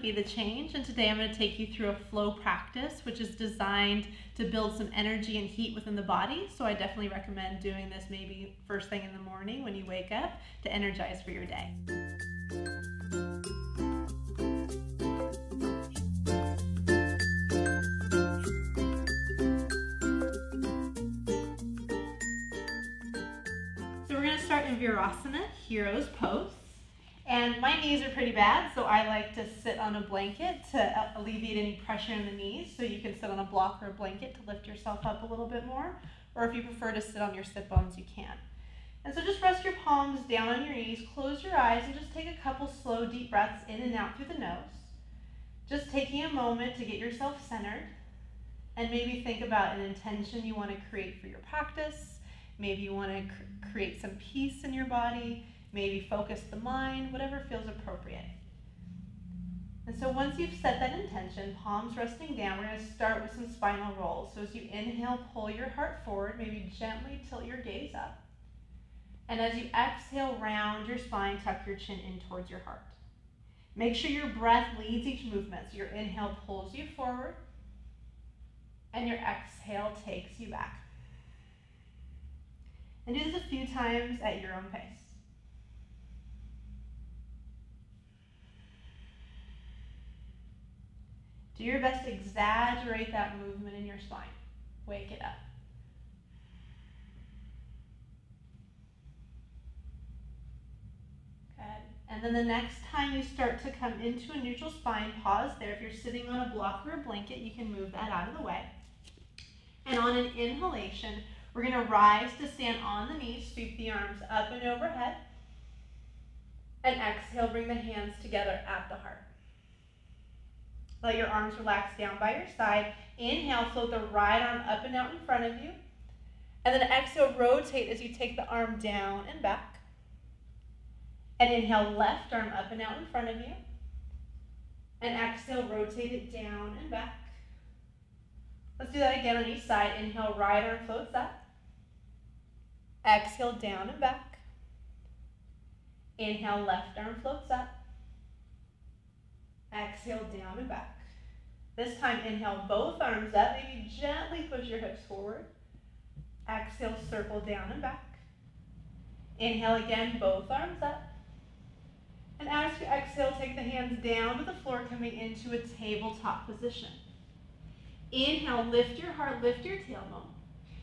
be the change, and today I'm going to take you through a flow practice which is designed to build some energy and heat within the body. So I definitely recommend doing this maybe first thing in the morning when you wake up to energize for your day. So we're going to start in Virasana, Hero's Pose. And my knees are pretty bad, so I like to sit on a blanket to alleviate any pressure in the knees. So you can sit on a block or a blanket to lift yourself up a little bit more. Or if you prefer to sit on your sit bones, you can. And so just rest your palms down on your knees, close your eyes, and just take a couple slow, deep breaths in and out through the nose. Just taking a moment to get yourself centered. And maybe think about an intention you want to create for your practice. Maybe you want to create some peace in your body. Maybe focus the mind, whatever feels appropriate. And so once you've set that intention, palms resting down, we're going to start with some spinal rolls. So as you inhale, pull your heart forward, maybe gently tilt your gaze up. And as you exhale, round your spine, tuck your chin in towards your heart. Make sure your breath leads each movement. So your inhale pulls you forward, and your exhale takes you back. And do this a few times at your own pace. Do your best to exaggerate that movement in your spine. Wake it up. Good. And then the next time you start to come into a neutral spine, pause there. If you're sitting on a block or a blanket, you can move that out of the way. And on an inhalation, we're going to rise to stand on the knees, sweep the arms up and overhead. And exhale, bring the hands together at the heart. Let your arms relax down by your side. Inhale, float the right arm up and out in front of you. And then exhale, rotate as you take the arm down and back. And inhale, left arm up and out in front of you. And exhale, rotate it down and back. Let's do that again on each side. Inhale, right arm floats up. Exhale, down and back. Inhale, left arm floats up. Exhale, down and back. This time, inhale, both arms up. Maybe gently push your hips forward. Exhale, circle down and back. Inhale again, both arms up. And as you exhale, take the hands down to the floor, coming into a tabletop position. Inhale, lift your heart, lift your tailbone.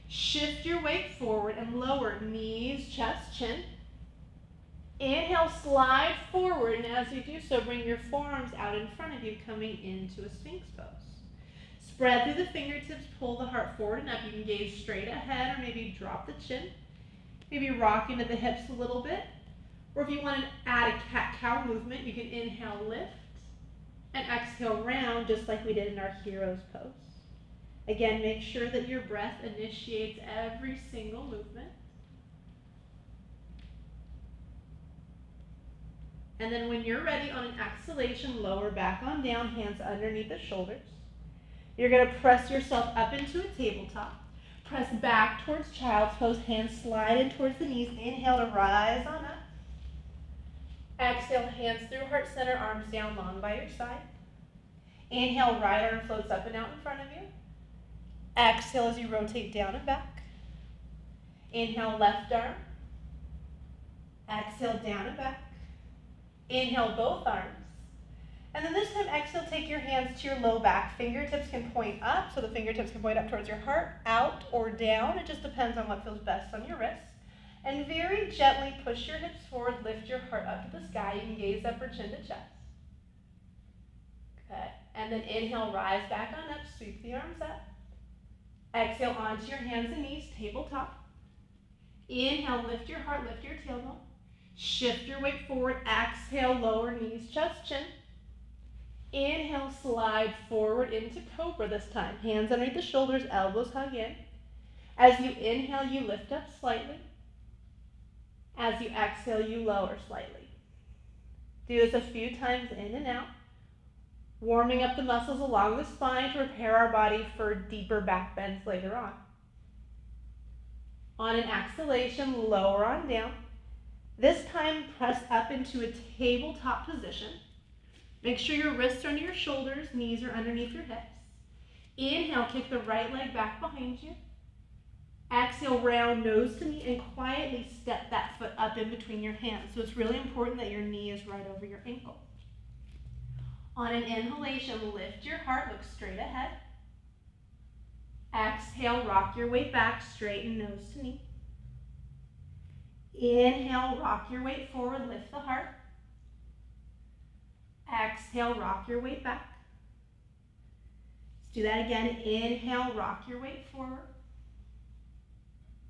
Shift your weight forward and lower, knees, chest, chin. Inhale, slide forward, and as you do so, bring your forearms out in front of you, coming into a Sphinx pose. Spread through the fingertips, pull the heart forward and up. You can gaze straight ahead, or maybe drop the chin. Maybe rock into the hips a little bit. Or if you want to add a cat-cow movement, you can inhale, lift, and exhale, round, just like we did in our Hero's Pose. Again, make sure that your breath initiates every single movement. And then when you're ready, on an exhalation, lower back on down, hands underneath the shoulders. You're going to press yourself up into a tabletop. Press back towards child's pose, hands slide in towards the knees. Inhale to rise on up. Exhale, hands through heart center, arms down long by your side. Inhale, right arm floats up and out in front of you. Exhale as you rotate down and back. Inhale, left arm. Exhale, down and back. Inhale, both arms. And then this time, exhale, take your hands to your low back. Fingertips can point up, so the fingertips can point up towards your heart, out or down. It just depends on what feels best on your wrists. And very gently push your hips forward, lift your heart up to the sky. You can gaze up or chin to chest. Good. And then inhale, rise back on up, sweep the arms up. Exhale, onto your hands and knees, tabletop. Inhale, lift your heart, lift your tailbone. Shift your weight forward. Exhale, lower knees, chest, chin. Inhale, slide forward into Cobra this time. Hands underneath the shoulders, elbows hug in. As you inhale, you lift up slightly. As you exhale, you lower slightly. Do this a few times in and out. Warming up the muscles along the spine to prepare our body for deeper back bends later on. On an exhalation, lower on down. This time, press up into a tabletop position. Make sure your wrists are under your shoulders, knees are underneath your hips. Inhale, kick the right leg back behind you. Exhale, round nose to knee, and quietly step that foot up in between your hands. So it's really important that your knee is right over your ankle. On an inhalation, lift your heart, look straight ahead. Exhale, rock your weight back, straighten nose to knee. Inhale, rock your weight forward, lift the heart. Exhale, rock your weight back. Let's do that again. Inhale, rock your weight forward.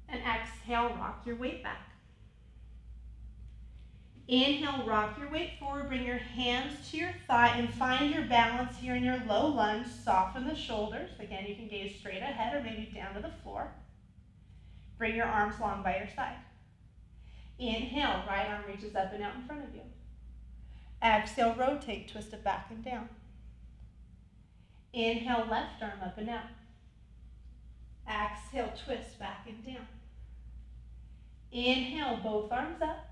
And exhale, rock your weight back. Inhale, rock your weight forward, bring your hands to your thigh and find your balance here in your low lunge. Soften the shoulders. Again, you can gaze straight ahead or maybe down to the floor. Bring your arms long by your side. Inhale, right arm reaches up and out in front of you. Exhale, rotate, twist it back and down. Inhale, left arm up and out. Exhale, twist back and down. Inhale, both arms up.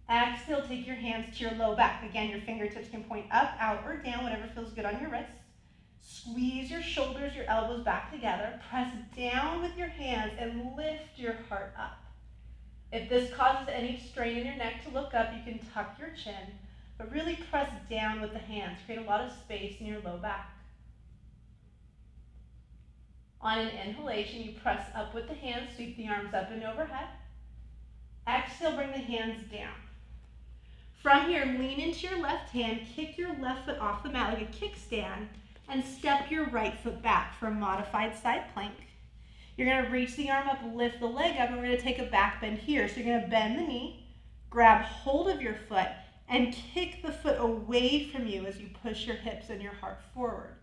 Exhale, take your hands to your low back. Again, your fingertips can point up, out, or down, whatever feels good on your wrists. Squeeze your shoulders, your elbows back together. Press down with your hands and lift your heart up. If this causes any strain in your neck to look up, you can tuck your chin, but really press down with the hands. Create a lot of space in your low back. On an inhalation, you press up with the hands, sweep the arms up and overhead. Exhale, bring the hands down. From here, lean into your left hand, kick your left foot off the mat like a kickstand, and step your right foot back for a modified side plank. You're going to reach the arm up, lift the leg up, and we're going to take a back bend here. So you're going to bend the knee, grab hold of your foot, and kick the foot away from you as you push your hips and your heart forward.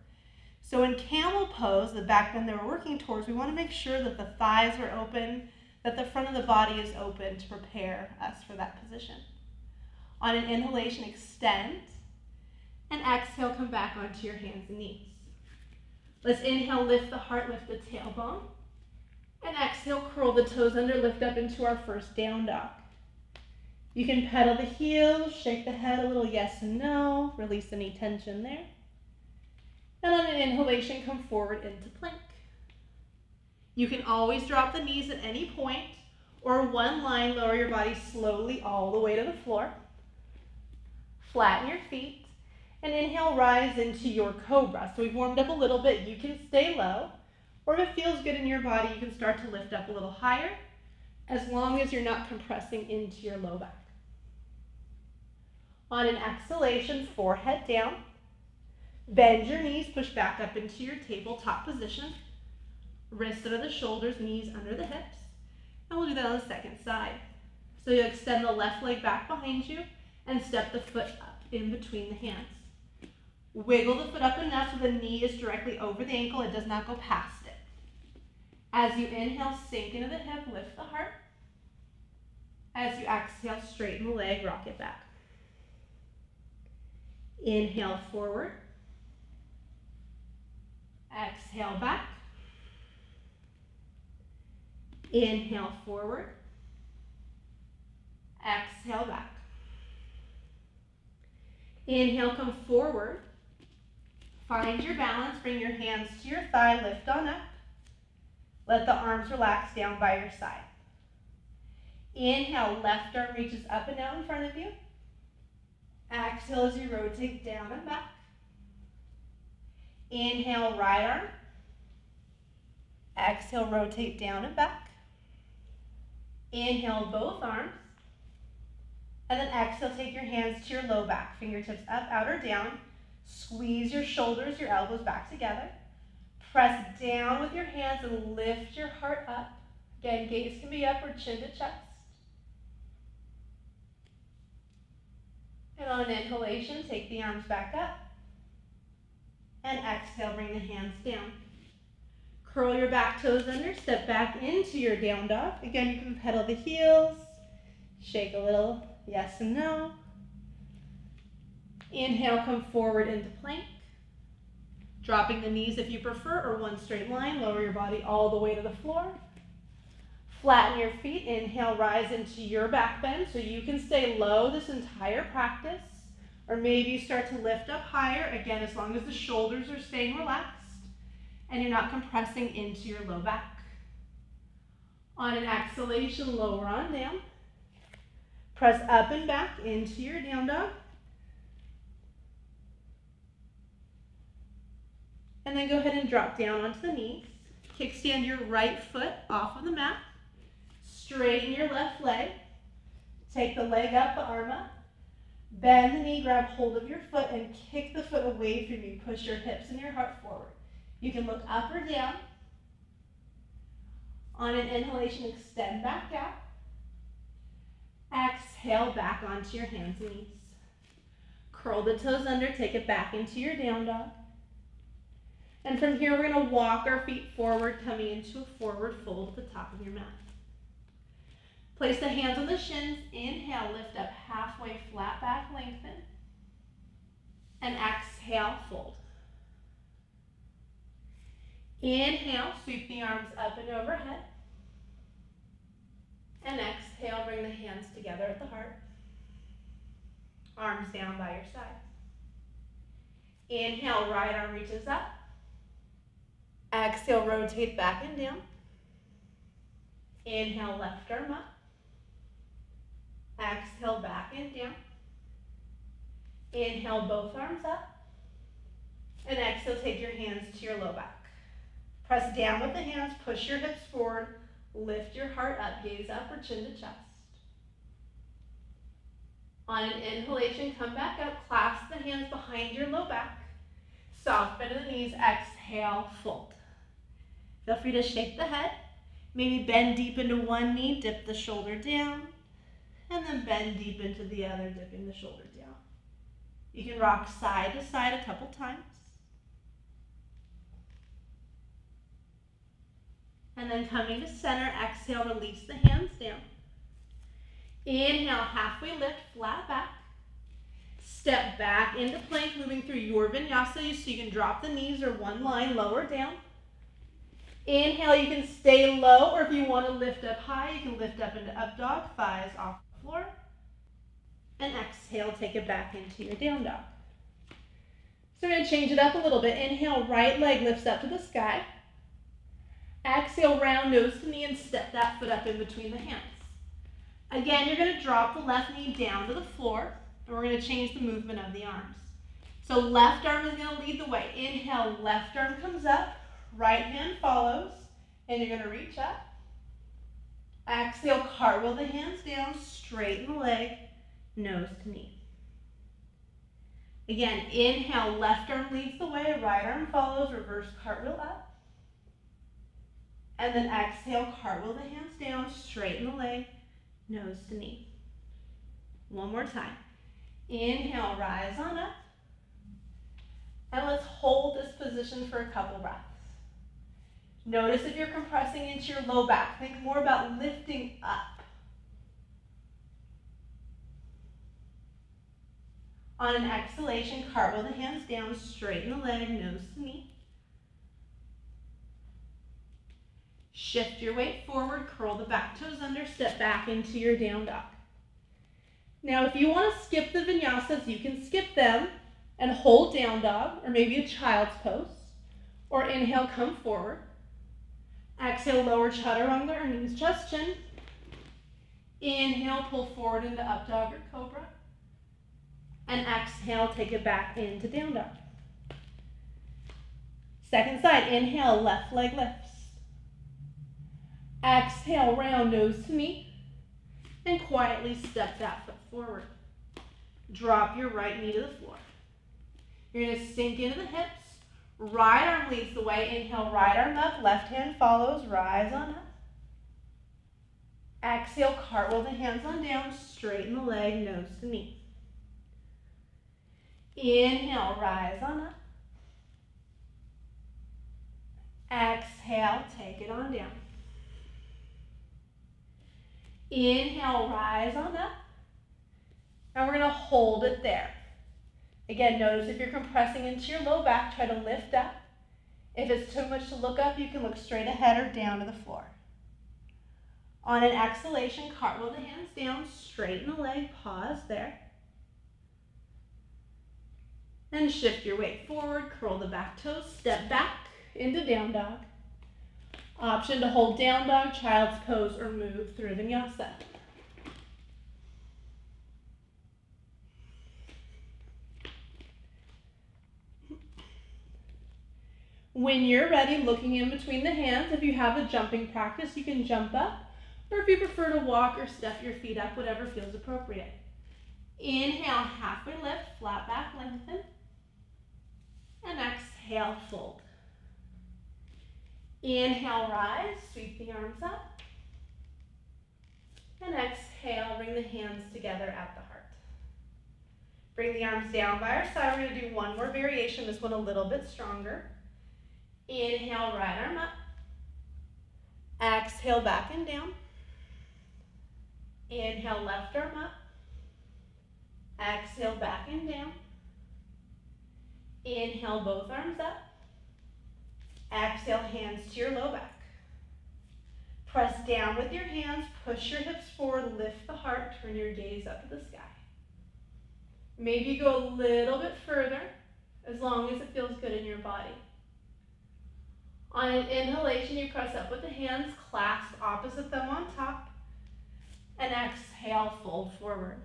So in Camel Pose, the back bend that we're working towards, we want to make sure that the thighs are open, that the front of the body is open to prepare us for that position. On an inhalation, extend, and exhale, come back onto your hands and knees. Let's inhale, lift the heart, lift the tailbone, and exhale, curl the toes under, lift up into our first down dog. You can pedal the heels, shake the head a little yes and no, release any tension there. And on an inhalation, come forward into plank. You can always drop the knees at any point, or one line, lower your body slowly all the way to the floor. Flatten your feet, and inhale, rise into your cobra. So we've warmed up a little bit. You can stay low, or if it feels good in your body, you can start to lift up a little higher, as long as you're not compressing into your low back. On an exhalation, forehead down. Bend your knees, push back up into your tabletop position. Wrists under the shoulders, knees under the hips. And we'll do that on the second side. So you extend the left leg back behind you and step the foot up in between the hands. Wiggle the foot up enough so the knee is directly over the ankle. It does not go past it. As you inhale, sink into the hip, lift the heart. As you exhale, straighten the leg, rock it back. Inhale forward. Exhale back. Inhale forward. Exhale back. Inhale, come forward. Find your balance. Bring your hands to your thigh. Lift on up. Let the arms relax down by your side. Inhale, left arm reaches up and out in front of you. Exhale as you rotate down and back. Inhale, right arm. Exhale, rotate down and back. Inhale, both arms. And then exhale, take your hands to your low back. Fingertips up, out, or down. Squeeze your shoulders, your elbows back together. Press down with your hands and lift your heart up. Again, gaze can be up or chin to chest. And on an inhalation, take the arms back up. And exhale, bring the hands down. Curl your back toes under, step back into your down dog. Again, you can pedal the heels, shake a little yes and no. Inhale, come forward into plank. Dropping the knees if you prefer, or one straight line. Lower your body all the way to the floor. Flatten your feet. Inhale, rise into your back bend so you can stay low this entire practice. Or maybe you start to lift up higher, again, as long as the shoulders are staying relaxed and you're not compressing into your low back. On an exhalation, lower on down. Press up and back into your down dog. And then go ahead and drop down onto the knees. Kickstand your right foot off of the mat. Straighten your left leg. Take the leg up, the arm up. Bend the knee, grab hold of your foot, and kick the foot away from you. Push your hips and your heart forward. You can look up or down. On an inhalation, extend back out. Exhale back onto your hands and knees. Curl the toes under, take it back into your down dog. And from here, we're going to walk our feet forward, coming into a forward fold at the top of your mat. Place the hands on the shins. Inhale, lift up halfway, flat back, lengthen. And exhale, fold. Inhale, sweep the arms up and overhead. And exhale, bring the hands together at the heart. Arms down by your sides. Inhale, right arm reaches up. Exhale, rotate back and down. Inhale, left arm up. Exhale, back and down. Inhale, both arms up. And exhale, take your hands to your low back. Press down with the hands, push your hips forward, lift your heart up, gaze up or chin to chest. On an inhalation, come back up, clasp the hands behind your low back. Soft bend of the knees, exhale, fold. Feel free to shake the head. Maybe bend deep into one knee, dip the shoulder down, and then bend deep into the other, dipping the shoulder down. You can rock side to side a couple times. And then coming to center, exhale, release the hands down. Inhale, halfway lift, flat back. Step back into plank, moving through your vinyasa, so you can drop the knees or one line lower down. Inhale, you can stay low, or if you want to lift up high, you can lift up into up dog, thighs off the floor. And exhale, take it back into your down dog. So we're going to change it up a little bit. Inhale, right leg lifts up to the sky. Exhale, round nose to knee and step that foot up in between the hands. Again, you're going to drop the left knee down to the floor, and we're going to change the movement of the arms. So left arm is going to lead the way. Inhale, left arm comes up, right hand follows, and you're going to reach up. Exhale, cartwheel the hands down, straighten the leg, nose to knee. Again, inhale, left arm leads the way, right arm follows, reverse cartwheel up. And then exhale, cartwheel the hands down, straighten the leg, nose to knee. One more time. Inhale, rise on up. And let's hold this position for a couple breaths. Notice if you're compressing into your low back. Think more about lifting up. On an exhalation, cartwheel the hands down, straighten the leg, nose to knee. Shift your weight forward, curl the back toes under, step back into your down dog. Now, if you want to skip the vinyasas, you can skip them and hold down dog, or maybe a child's pose, or inhale, come forward. Exhale, lower chaturanga or knees, chest, chin. Inhale, pull forward into up dog or cobra. And exhale, take it back into down dog. Second side, inhale, left leg lifts. Exhale, round nose to knee, and quietly step that foot forward. Drop your right knee to the floor. You're going to sink into the hips. Right arm leads the way. Inhale, right arm up, left hand follows, rise on up. Exhale, cartwheel the hands on down, straighten the leg, nose to knee. Inhale, rise on up. Exhale, take it on down. Inhale, rise on up. And we're going to hold it there. Again, notice if you're compressing into your low back, try to lift up. If it's too much to look up, you can look straight ahead or down to the floor. On an exhalation, cartwheel the hands down, straighten the leg, pause there. And shift your weight forward, curl the back toes, step back into down dog. Option to hold down dog, child's pose, or move through Vinyasa. When you're ready, looking in between the hands, if you have a jumping practice, you can jump up, or if you prefer to walk or step your feet up, whatever feels appropriate. Inhale, halfway lift, flat back, lengthen. And exhale, fold. Inhale, rise, sweep the arms up. And exhale, bring the hands together at the heart. Bring the arms down by our side. We're going to do one more variation, this one a little bit stronger. Inhale, right arm up. Exhale, back and down. Inhale, left arm up. Exhale, back and down. Inhale, both arms up. Exhale, hands to your low back. Press down with your hands, push your hips forward, lift the heart, turn your gaze up to the sky. Maybe go a little bit further, as long as it feels good in your body. On an inhalation, you press up with the hands, clasp opposite thumb on top, and exhale, fold forward.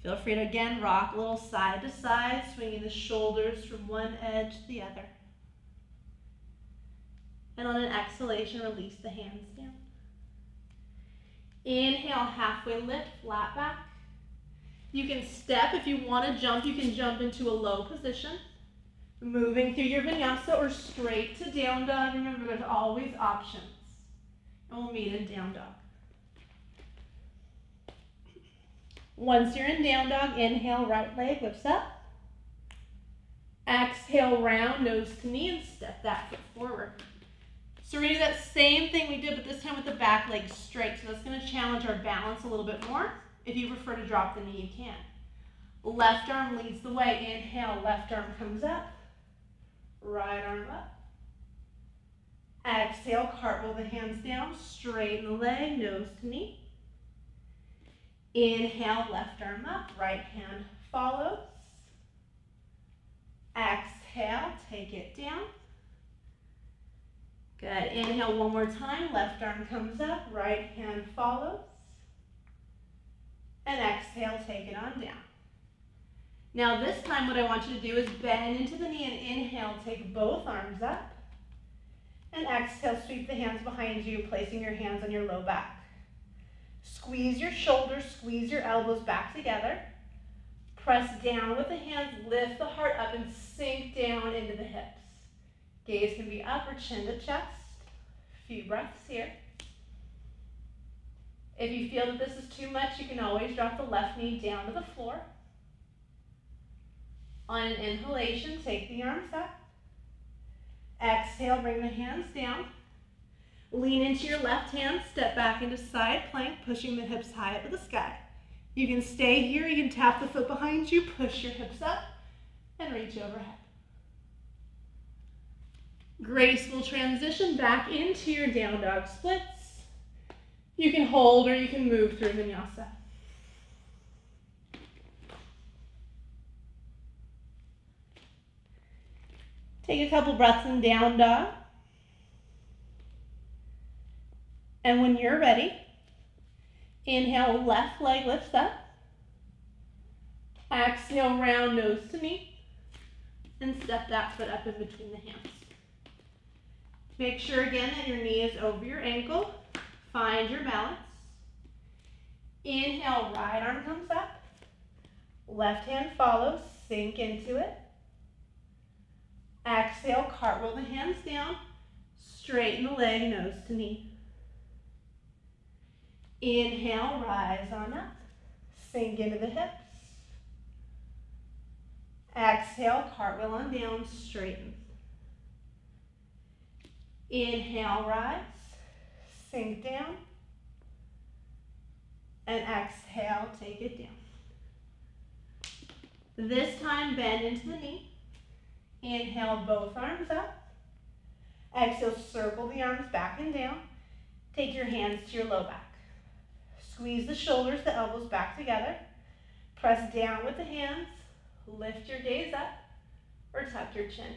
Feel free to again rock a little side to side, swinging the shoulders from one edge to the other. And on an exhalation, release the hands down. Inhale, halfway lift, flat back. You can step. If you want to jump, you can jump into a low position. Moving through your Vinyasa or straight to down dog. Remember, there's always options. And we'll meet in down dog. Once you're in down dog, inhale, right leg lifts up. Exhale, round, nose to knee, and step that foot forward. So we're going to do that same thing we did, but this time with the back leg straight. So that's going to challenge our balance a little bit more. If you prefer to drop the knee, you can. Left arm leads the way. Inhale, left arm comes up. Right arm up. Exhale, cartwheel the hands down, straighten the leg, nose to knee. Inhale, left arm up, right hand follows. Exhale, take it down. Good. Inhale one more time, left arm comes up, right hand follows. And exhale, take it on down. Now this time what I want you to do is bend into the knee and inhale, take both arms up. And exhale, sweep the hands behind you, placing your hands on your low back. Squeeze your shoulders, squeeze your elbows back together. Press down with the hands, lift the heart up and sink down into the hips. Gaze can be up or chin to chest. A few breaths here. If you feel that this is too much, you can always drop the left knee down to the floor. On an inhalation, take the arms up. Exhale, bring the hands down. Lean into your left hand, step back into side plank, pushing the hips high up to the sky. You can stay here, you can tap the foot behind you, push your hips up, and reach overhead. Graceful transition back into your down dog splits. You can hold or you can move through Vinyasa. Take a couple breaths in down dog. And when you're ready, inhale, left leg lifts up. Exhale, round nose to knee. And step that foot up in between the hands. Make sure again that your knee is over your ankle. Find your balance. Inhale, right arm comes up. Left hand follows, sink into it. Exhale, cartwheel the hands down. Straighten the leg, nose to knee. Inhale, rise on up. Sink into the hips. Exhale, cartwheel on down, straighten. Inhale, rise. Sink down. And exhale, take it down. This time, bend into the knee. Inhale, both arms up. Exhale, circle the arms back and down. Take your hands to your low back. Squeeze the shoulders, the elbows back together. Press down with the hands. lift your gaze up or tuck your chin.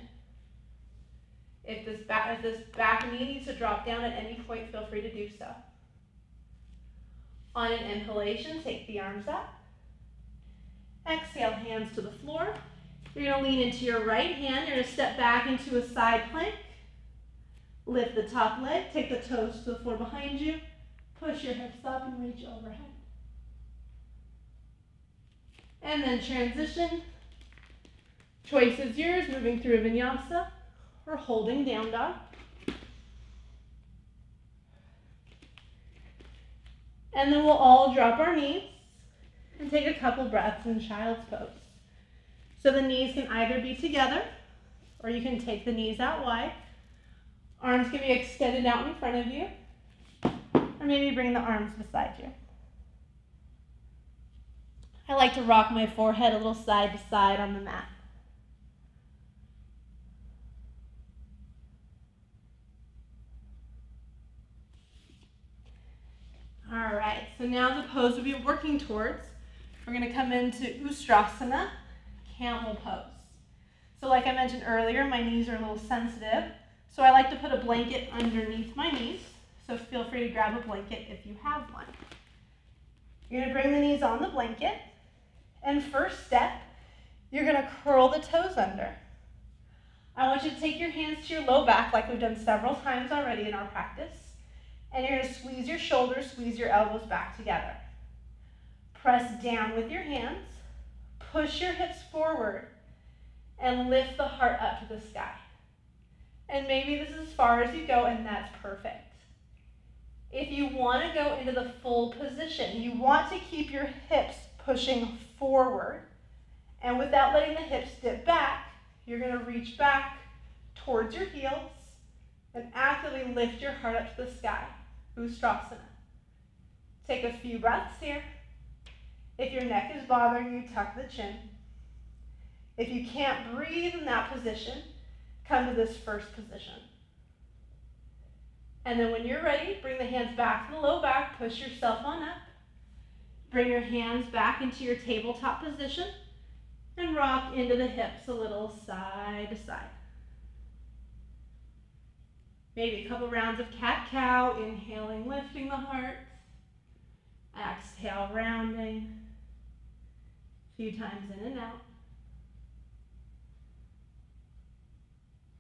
If this back knee needs to drop down at any point, feel free to do so. On an inhalation, take the arms up. Exhale, hands to the floor. You're going to lean into your right hand. You're going to step back into a side plank. Lift the top leg. Take the toes to the floor behind you. Push your hips up and reach overhead. And then transition. Choice is yours, moving through a vinyasa or holding down dog. And then we'll all drop our knees and take a couple breaths in child's pose. So the knees can either be together or you can take the knees out wide. Arms can be extended out in front of you, or maybe bring the arms beside you. I like to rock my forehead a little side to side on the mat. All right, so now the pose we'll be working towards, we're going to come into Ustrasana, Camel Pose. So like I mentioned earlier, my knees are a little sensitive, so I like to put a blanket underneath my knees, so feel free to grab a blanket if you have one. You're going to bring the knees on the blanket, and first step, you're going to curl the toes under. I want you to take your hands to your low back like we've done several times already in our practice. And you're going to squeeze your shoulders, squeeze your elbows back together. Press down with your hands, push your hips forward, and lift the heart up to the sky. And maybe this is as far as you go, and that's perfect. If you want to go into the full position, you want to keep your hips pushing forward, and without letting the hips dip back, you're going to reach back towards your heels and actively lift your heart up to the sky. Ustrasana. Take a few breaths here. If your neck is bothering you, tuck the chin. If you can't breathe in that position, come to this first position. And then when you're ready, bring the hands back to the low back, push yourself on up. Bring your hands back into your tabletop position and rock into the hips a little side to side. Maybe a couple rounds of cat-cow, inhaling, lifting the heart. Exhale, rounding. A few times in and out.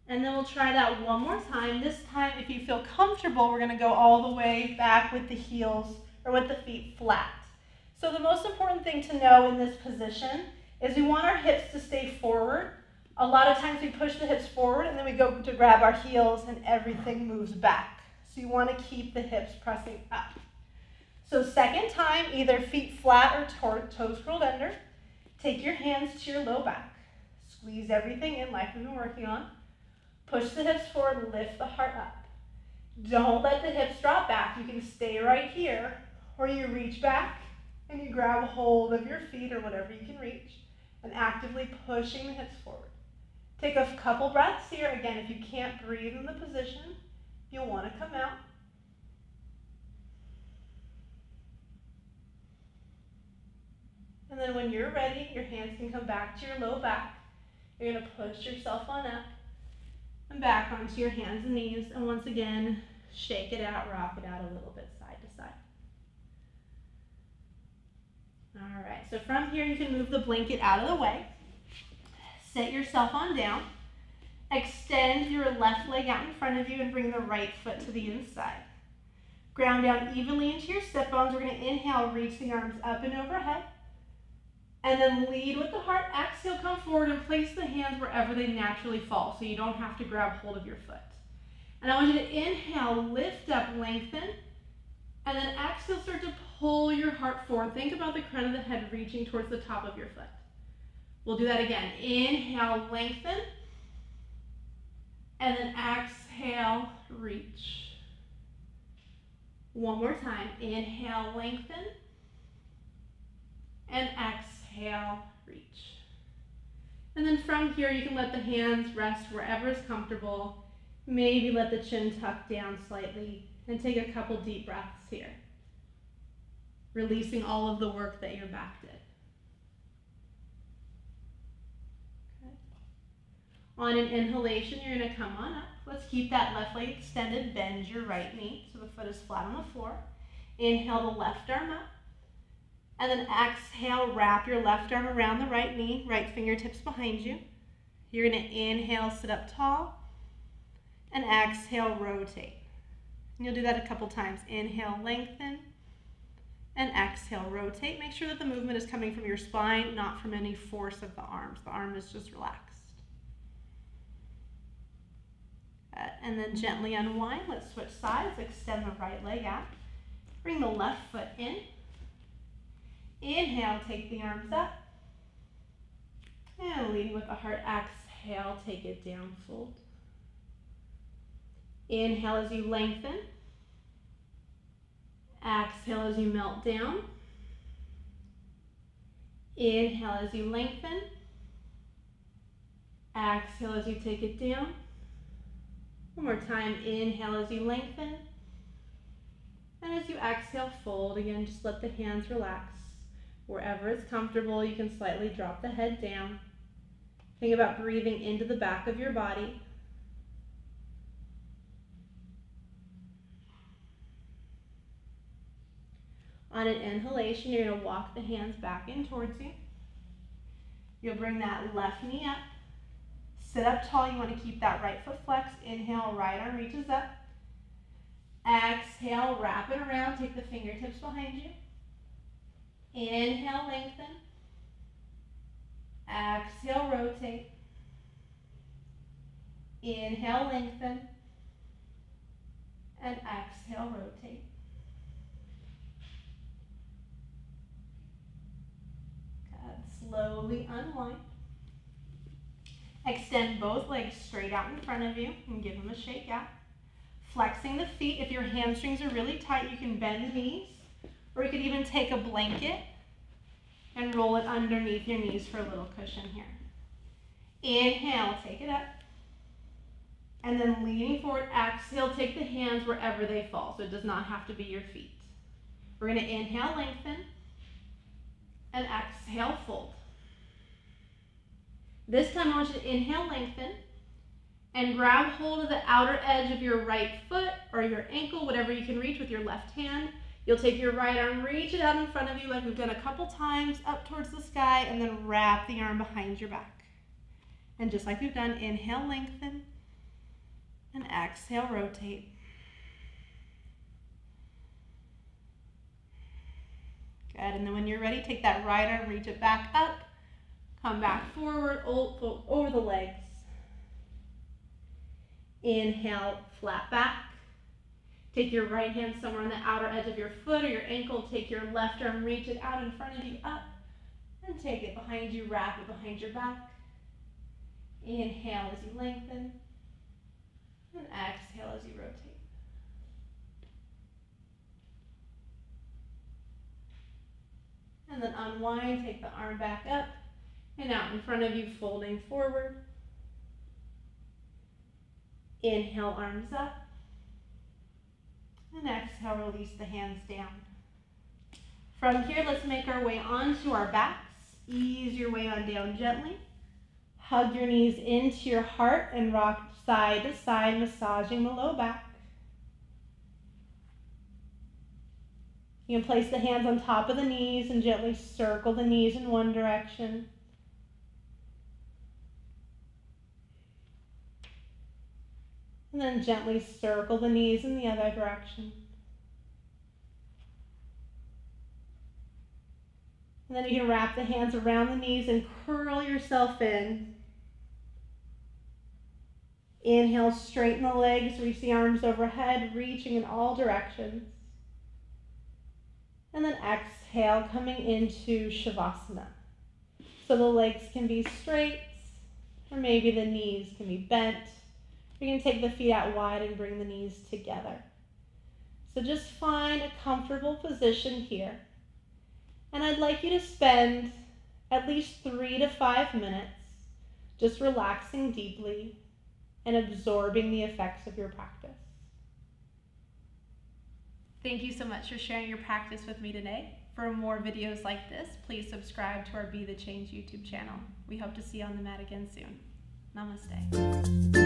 And then we'll try that one more time. This time, if you feel comfortable, we're going to go all the way back with the heels or with the feet flat. So the most important thing to know in this position is we want our hips to stay forward. A lot of times we push the hips forward and then we go to grab our heels and everything moves back. So you want to keep the hips pressing up. So second time, either feet flat or toes curled under. Take your hands to your low back. Squeeze everything in like we've been working on. Push the hips forward, lift the heart up. Don't let the hips drop back. You can stay right here, or you reach back and you grab a hold of your feet or whatever you can reach and actively pushing the hips forward. Take a couple breaths here. Again, if you can't breathe in the position, you'll want to come out. And then when you're ready, your hands can come back to your low back. You're going to push yourself on up and back onto your hands and knees. And once again, shake it out, rock it out a little bit side to side. All right, so from here, you can move the blanket out of the way. Set yourself on down. Extend your left leg out in front of you and bring the right foot to the inside. Ground down evenly into your sit bones. We're going to inhale, reach the arms up and overhead. And then lead with the heart. Exhale, come forward and place the hands wherever they naturally fall so you don't have to grab hold of your foot. And I want you to inhale, lift up, lengthen. And then exhale, start to pull your heart forward. Think about the crown of the head reaching towards the top of your foot. We'll do that again. Inhale, lengthen. And then exhale, reach. One more time. Inhale, lengthen. And exhale, reach. And then from here, you can let the hands rest wherever is comfortable. Maybe let the chin tuck down slightly and take a couple deep breaths here. Releasing all of the work that your back did. On an inhalation, you're going to come on up. Let's keep that left leg extended. Bend your right knee so the foot is flat on the floor. Inhale the left arm up. And then exhale, wrap your left arm around the right knee, right fingertips behind you. You're going to inhale, sit up tall. And exhale, rotate. And you'll do that a couple times. Inhale, lengthen. And exhale, rotate. Make sure that the movement is coming from your spine, not from any force of the arms. The arm is just relaxed. And then gently unwind. Let's switch sides. Extend the right leg out. Bring the left foot in. Inhale, take the arms up. And leading with the heart. Exhale, take it down, fold. Inhale as you lengthen. Exhale as you melt down. Inhale as you lengthen. Exhale as you take it down. One more time, inhale as you lengthen. And as you exhale, fold. Again, just let the hands relax. Wherever it's comfortable, you can slightly drop the head down. Think about breathing into the back of your body. On an inhalation, you're going to walk the hands back in towards you. You'll bring that left knee up. Sit up tall. You want to keep that right foot flexed. Inhale, right arm reaches up. Exhale, wrap it around. Take the fingertips behind you. Inhale, lengthen. Exhale, rotate. Inhale, lengthen. And exhale, rotate. Good. Slowly unwind. Extend both legs straight out in front of you and give them a shake out. Flexing the feet. If your hamstrings are really tight, you can bend the knees, or you could even take a blanket and roll it underneath your knees for a little cushion here. Inhale, take it up. And then leaning forward, exhale, take the hands wherever they fall, so it does not have to be your feet. We're going to inhale, lengthen, and exhale, fold. This time I want you to inhale, lengthen, and grab hold of the outer edge of your right foot or your ankle, whatever you can reach with your left hand. You'll take your right arm, reach it out in front of you like we've done a couple times, up towards the sky, and then wrap the arm behind your back. And just like we've done, inhale, lengthen, and exhale, rotate. Good, and then when you're ready, take that right arm, reach it back up, come back forward, over the legs. Inhale, flat back. Take your right hand somewhere on the outer edge of your foot or your ankle. Take your left arm, reach it out in front of you, up, and take it behind you, wrap it behind your back. Inhale as you lengthen, and exhale as you rotate. And then unwind, take the arm back up and out in front of you, folding forward. Inhale, arms up. And exhale, release the hands down. From here, let's make our way onto our backs. Ease your way on down gently. Hug your knees into your heart and rock side to side, massaging the low back. You can place the hands on top of the knees and gently circle the knees in one direction. And then gently circle the knees in the other direction. And then you can wrap the hands around the knees and curl yourself in. Inhale, straighten the legs, reach the arms overhead, reaching in all directions. And then exhale, coming into Shavasana. So the legs can be straight, or maybe the knees can be bent. You can take the feet out wide and bring the knees together. So just find a comfortable position here. And I'd like you to spend at least 3 to 5 minutes just relaxing deeply and absorbing the effects of your practice. Thank you so much for sharing your practice with me today. For more videos like this, please subscribe to our Be the Change YouTube channel. We hope to see you on the mat again soon. Namaste.